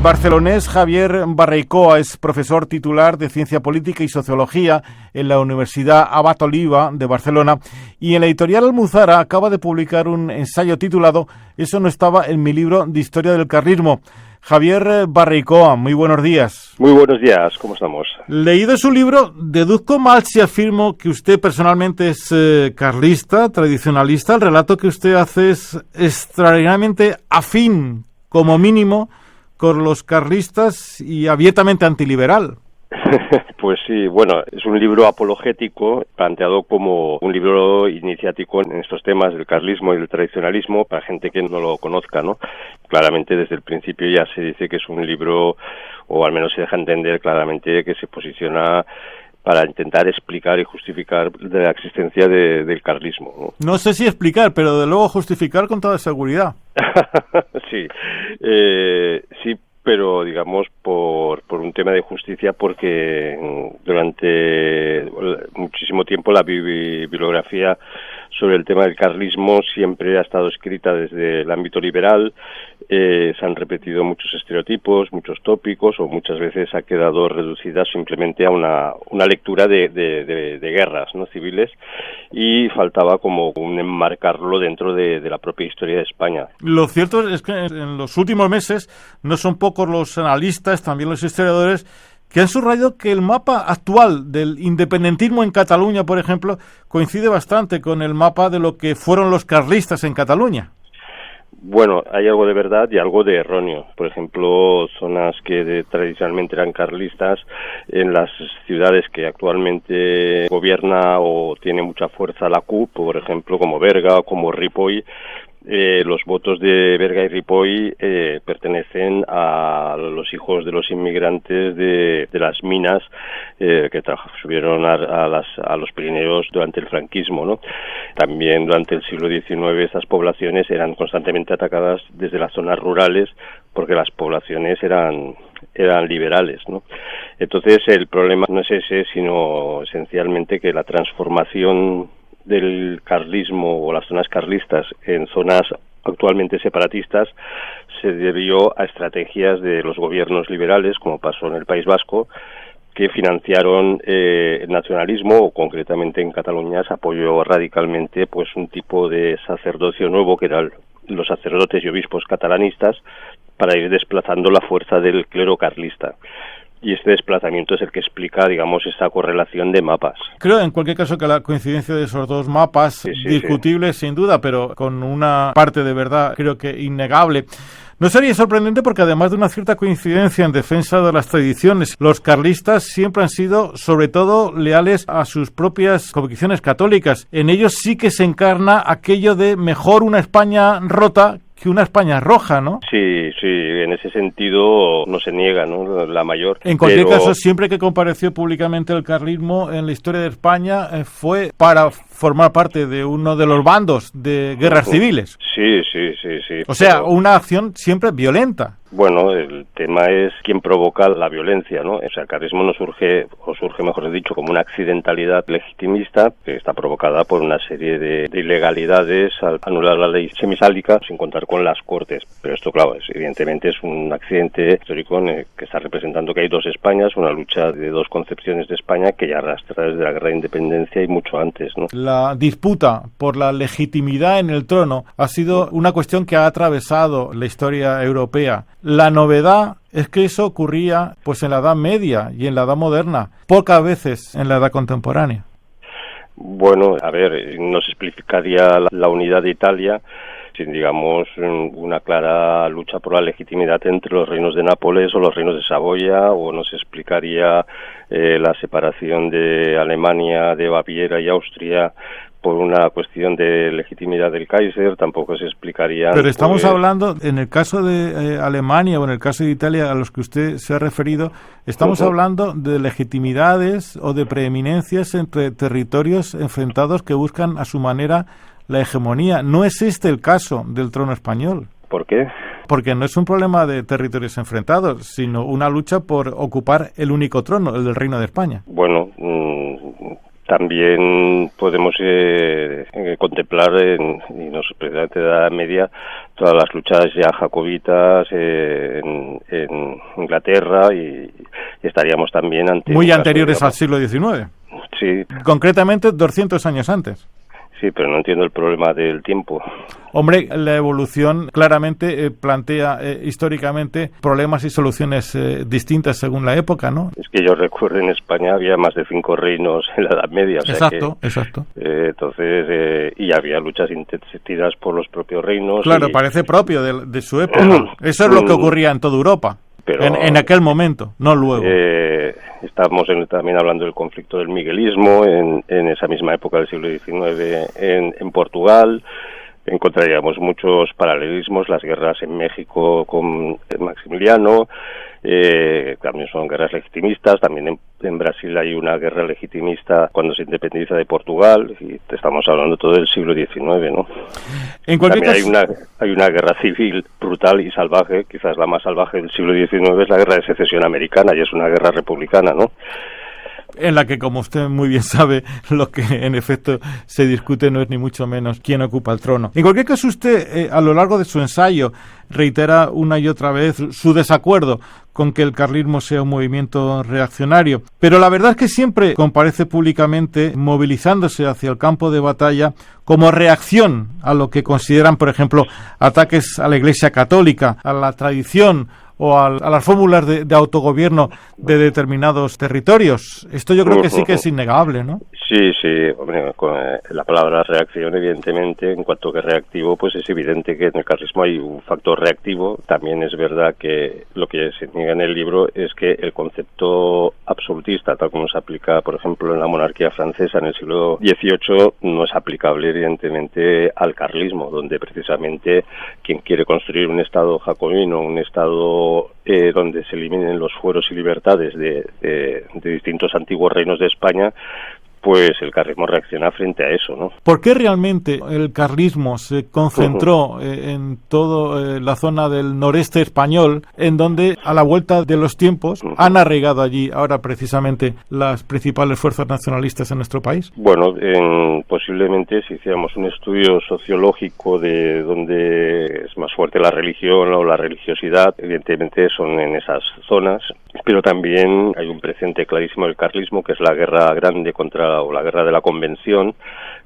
barcelonés Javier Barreicoa es profesor titular de Ciencia Política y Sociología en la Universidad Abat Oliba de Barcelona y en la editorial Almuzara acaba de publicar un ensayo titulado «Eso no estaba en mi libro de Historia del Carlismo». Javier Barreicoa, muy buenos días. Muy buenos días, ¿cómo estamos? Leído su libro, deduzco mal si afirmo que usted personalmente es carlista, tradicionalista. El relato que usted hace es extraordinariamente afín, como mínimo, con los carlistas y abiertamente antiliberal. Pues sí, bueno, es un libro apologético planteado como un libro iniciático en estos temas del carlismo y del tradicionalismo para gente que no lo conozca, ¿no? Claramente desde el principio ya se dice que es un libro, o al menos se deja entender claramente que se posiciona para intentar explicar y justificar la existencia del carlismo, ¿no? No sé si explicar, pero de luego justificar con toda seguridad. Sí, sí, pero digamos por un tema de justicia, porque durante muchísimo tiempo la bibliografía sobre el tema del carlismo siempre ha estado escrita desde el ámbito liberal. Se han repetido muchos estereotipos, muchos tópicos, o muchas veces ha quedado reducida simplemente a una lectura de guerras, ¿no?, civiles, y faltaba como un enmarcarlo dentro de la propia historia de España. Lo cierto es que en los últimos meses no son pocos los analistas, también los historiadores, que han subrayado que el mapa actual del independentismo en Cataluña, por ejemplo, coincide bastante con el mapa de lo que fueron los carlistas en Cataluña. Bueno, hay algo de verdad y algo de erróneo. Por ejemplo, zonas que tradicionalmente eran carlistas, en las ciudades que actualmente gobierna o tiene mucha fuerza la CUP, por ejemplo, como Berga o como Ripoll, los votos de Berga y Ripoll pertenecen a los hijos de los inmigrantes de las minas que subieron a los Pirineos durante el franquismo, ¿no? También durante el siglo XIX estas poblaciones eran constantemente atacadas desde las zonas rurales porque las poblaciones eran liberales, ¿no? Entonces el problema no es ese, sino esencialmente que la transformación del carlismo o las zonas carlistas en zonas actualmente separatistas se debió a estrategias de los gobiernos liberales, como pasó en el País Vasco, que financiaron el nacionalismo, o concretamente en Cataluña se apoyó radicalmente pues un tipo de sacerdocio nuevo que eran los sacerdotes y obispos catalanistas, para ir desplazando la fuerza del clero carlista. Y este desplazamiento es el que explica, digamos, esta correlación de mapas. Creo, en cualquier caso, que la coincidencia de esos dos mapas, discutible sin duda, pero con una parte de verdad, creo que innegable. No sería sorprendente porque, además de una cierta coincidencia en defensa de las tradiciones, los carlistas siempre han sido, sobre todo, leales a sus propias convicciones católicas. En ellos sí que se encarna aquello de mejor una España rota que una España roja, ¿no? Sí, en ese sentido no se niega, ¿no?, la mayor. En cualquier caso, siempre que compareció públicamente el carlismo en la historia de España fue para formar parte de uno de los bandos de guerras civiles. Sí. O sea, una acción siempre violenta. Bueno, el tema es quién provoca la violencia, ¿no? O sea, el carlismo no surge, mejor dicho, como una accidentalidad legitimista que está provocada por una serie de ilegalidades al anular la ley semisálica sin contar con las Cortes. Pero esto, claro, evidentemente es un accidente histórico en el que está representando que hay dos Españas, una lucha de dos concepciones de España que ya arrastra desde la Guerra de Independencia y mucho antes, ¿no? La disputa por la legitimidad en el trono ha sido una cuestión que ha atravesado la historia europea. La novedad es que eso ocurría pues en la Edad Media y en la Edad Moderna, pocas veces en la Edad Contemporánea. Bueno, a ver, no se explicaría la unidad de Italia sin, digamos, una clara lucha por la legitimidad entre los reinos de Nápoles o los reinos de Saboya, o no se explicaría la separación de Alemania, de Baviera y Austria por una cuestión de legitimidad del Kaiser, tampoco se explicaría. Pero estamos hablando, en el caso de Alemania o en el caso de Italia a los que usted se ha referido, estamos hablando de legitimidades o de preeminencias entre territorios enfrentados que buscan a su manera la hegemonía. No es este el caso del trono español. ¿Por qué? Porque no es un problema de territorios enfrentados, sino una lucha por ocupar el único trono, el del Reino de España. Bueno, También podemos contemplar, y nos precisamente de la Edad Media, todas las luchas ya jacobitas en Inglaterra, y estaríamos también ante... Muy anteriores al siglo XIX. Sí. Concretamente 200 años antes. Sí, pero no entiendo el problema del tiempo. Hombre, la evolución claramente plantea históricamente problemas y soluciones distintas según la época, ¿no? Es que yo recuerdo en España había más de 5 reinos en la Edad Media. O sea exacto. Entonces, y había luchas intensas por los propios reinos. Claro, parece propio de su época. Eso es lo que ocurría en toda Europa. Pero, en aquel momento, no luego. Estamos también hablando del conflicto del miguelismo en esa misma época del siglo XIX en Portugal. Encontraríamos muchos paralelismos, las guerras en México con Maximiliano, también son guerras legitimistas. También en Brasil hay una guerra legitimista cuando se independiza de Portugal, y estamos hablando todo del siglo XIX, ¿no? En cualquier también caso... hay una guerra civil brutal y salvaje, quizás la más salvaje del siglo XIX es la guerra de secesión americana, y es una guerra republicana, ¿no? En la que, como usted muy bien sabe, lo que en efecto se discute no es ni mucho menos quién ocupa el trono. En cualquier caso, usted a lo largo de su ensayo reitera una y otra vez su desacuerdo con que el carlismo sea un movimiento reaccionario, pero la verdad es que siempre comparece públicamente movilizándose hacia el campo de batalla como reacción a lo que consideran, por ejemplo, ataques a la Iglesia Católica, a la tradición o a las fórmulas de autogobierno de determinados territorios. Esto yo creo que sí que es innegable, ¿no? Sí, hombre, con la palabra reacción, evidentemente, en cuanto que reactivo, pues es evidente que en el carlismo hay un factor reactivo. También es verdad que lo que se niega en el libro es que el concepto absolutista, tal como se aplica, por ejemplo, en la monarquía francesa en el siglo XVIII, no es aplicable, evidentemente, al carlismo, donde precisamente quien quiere construir un Estado jacobino, un Estado donde se eliminen los fueros y libertades de distintos antiguos reinos de España, pues el carlismo reacciona frente a eso, ¿no? ¿Por qué realmente el carlismo se concentró en toda la zona del noreste español, en donde a la vuelta de los tiempos han arraigado allí ahora precisamente las principales fuerzas nacionalistas en nuestro país? Bueno, posiblemente si hiciéramos un estudio sociológico de dónde es más fuerte la religión o la religiosidad, evidentemente son en esas zonas, pero también hay un presente clarísimo del carlismo, que es la guerra grande o la guerra de la Convención,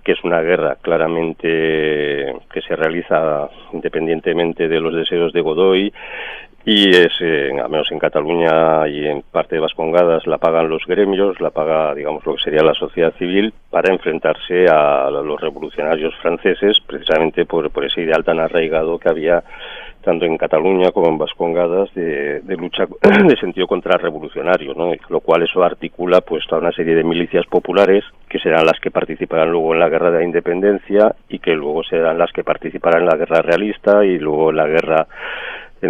que es una guerra claramente que se realiza independientemente de los deseos de Godoy, y es, al menos en Cataluña y en parte de Vascongadas, la pagan los gremios, la paga, digamos, lo que sería la sociedad civil, para enfrentarse a los revolucionarios franceses, precisamente por ese ideal tan arraigado que había tanto en Cataluña como en Vascongadas de lucha de sentido contrarrevolucionario, ¿no? Lo cual eso articula pues toda una serie de milicias populares que serán las que participarán luego en la guerra de la independencia, y que luego serán las que participarán en la guerra realista y luego en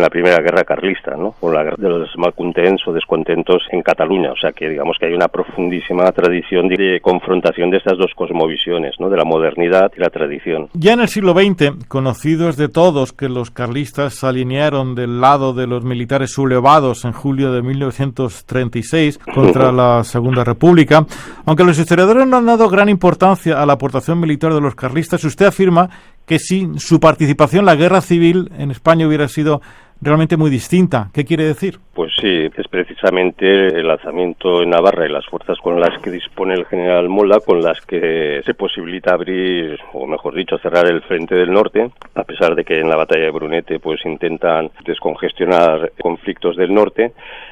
la primera guerra carlista, ¿no? O la guerra de los malcontents o descontentos en Cataluña. O sea que digamos que hay una profundísima tradición de confrontación de estas dos cosmovisiones, ¿no? De la modernidad y la tradición. Ya en el siglo XX, conocido es de todos que los carlistas se alinearon del lado de los militares sublevados en julio de 1936 contra la Segunda República. Aunque los historiadores no han dado gran importancia a la aportación militar de los carlistas, usted afirma que sin su participación la guerra civil en España hubiera sido realmente muy distinta. ¿Qué quiere decir? Pues sí, es precisamente el lanzamiento en Navarra y las fuerzas con las que dispone el general Mola con las que se posibilita abrir, o mejor dicho, cerrar el frente del norte, a pesar de que en la batalla de Brunete pues intentan descongestionar conflictos del norte.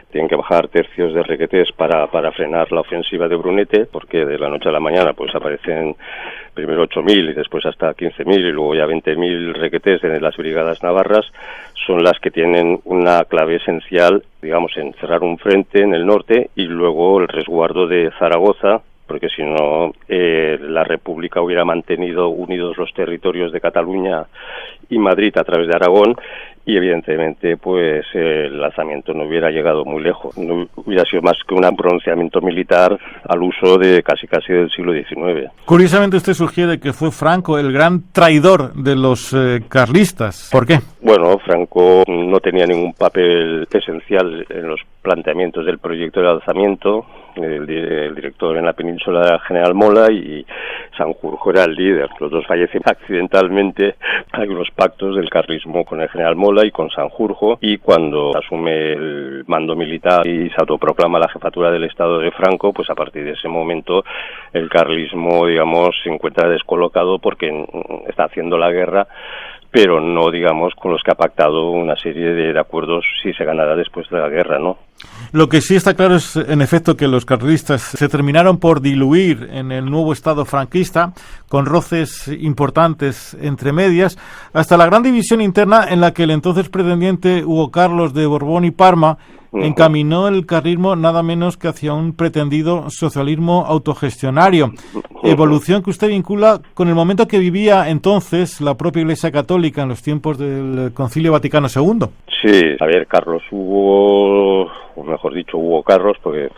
Tienen que bajar tercios de requetés para frenar la ofensiva de Brunete, porque de la noche a la mañana pues aparecen primero 8.000 y después hasta 15.000 y luego ya 20.000 requetés de las brigadas navarras. Son las que tienen una clave esencial, digamos, en cerrar un frente en el norte y luego el resguardo de Zaragoza, porque si no la República hubiera mantenido unidos los territorios de Cataluña y Madrid a través de Aragón, y evidentemente pues el lanzamiento no hubiera llegado muy lejos, no hubiera sido más que un pronunciamiento militar al uso de casi del siglo XIX. Curiosamente usted sugiere que fue Franco el gran traidor de los carlistas. ¿Por qué? Bueno, Franco no tenía ningún papel esencial en los planteamientos del proyecto de alzamiento. El director en la península era el general Mola y Sanjurjo era el líder. Los dos fallecen accidentalmente. Hay unos pactos del carlismo con el general Mola y con Sanjurjo, y cuando asume el mando militar y se autoproclama la jefatura del Estado de Franco, pues a partir de ese momento el carlismo, digamos, se encuentra descolocado porque está haciendo la guerra, pero no, digamos, con los que ha pactado una serie de acuerdos si se ganará después de la guerra, ¿no? Lo que sí está claro es, en efecto, que los carlistas se terminaron por diluir en el nuevo Estado franquista, con roces importantes entre medias, hasta la gran división interna en la que el entonces pretendiente Hugo Carlos de Borbón y Parma encaminó el carlismo nada menos que hacia un pretendido socialismo autogestionario. Evolución que usted vincula con el momento que vivía entonces la propia Iglesia Católica en los tiempos del Concilio Vaticano II. Sí, a ver, Carlos Hugo, o mejor dicho Hugo Carlos, porque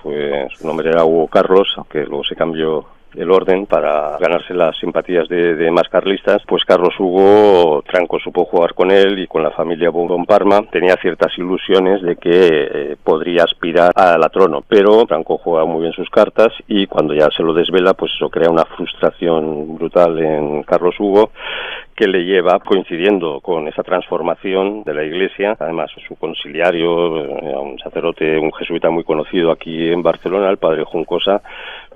su nombre era Hugo Carlos, aunque luego se cambió el orden para ganarse las simpatías de más carlistas. Pues Carlos Hugo, Franco supo jugar con él y con la familia Borbón Parma, tenía ciertas ilusiones de que podría aspirar a la trono, pero Franco juega muy bien sus cartas y cuando ya se lo desvela, pues eso crea una frustración brutal en Carlos Hugo, que le lleva, coincidiendo con esa transformación de la Iglesia, además su conciliario, un sacerdote, un jesuita muy conocido aquí en Barcelona, el padre Juncosa,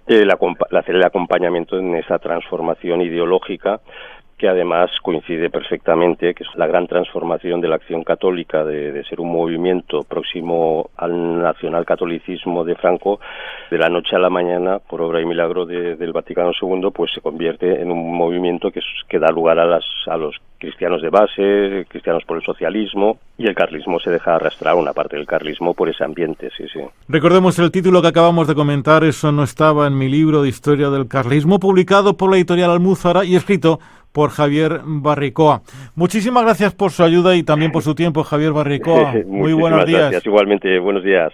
hacer el acompañamiento en esa transformación ideológica, que además coincide perfectamente, que es la gran transformación de la acción católica, de ser un movimiento próximo al nacionalcatolicismo de Franco, de la noche a la mañana, por obra y milagro del Vaticano II, pues se convierte en un movimiento que da lugar a los cristianos de base, cristianos por el socialismo, y el carlismo se deja arrastrar, una parte del carlismo, por ese ambiente, sí. Recordemos el título que acabamos de comentar, Eso no estaba en mi libro de historia del carlismo, publicado por la editorial Almuzara y escrito por Javier Barricoa. Muchísimas gracias por su ayuda y también por su tiempo, Javier Barricoa. Muy buenos días. Gracias, igualmente, buenos días.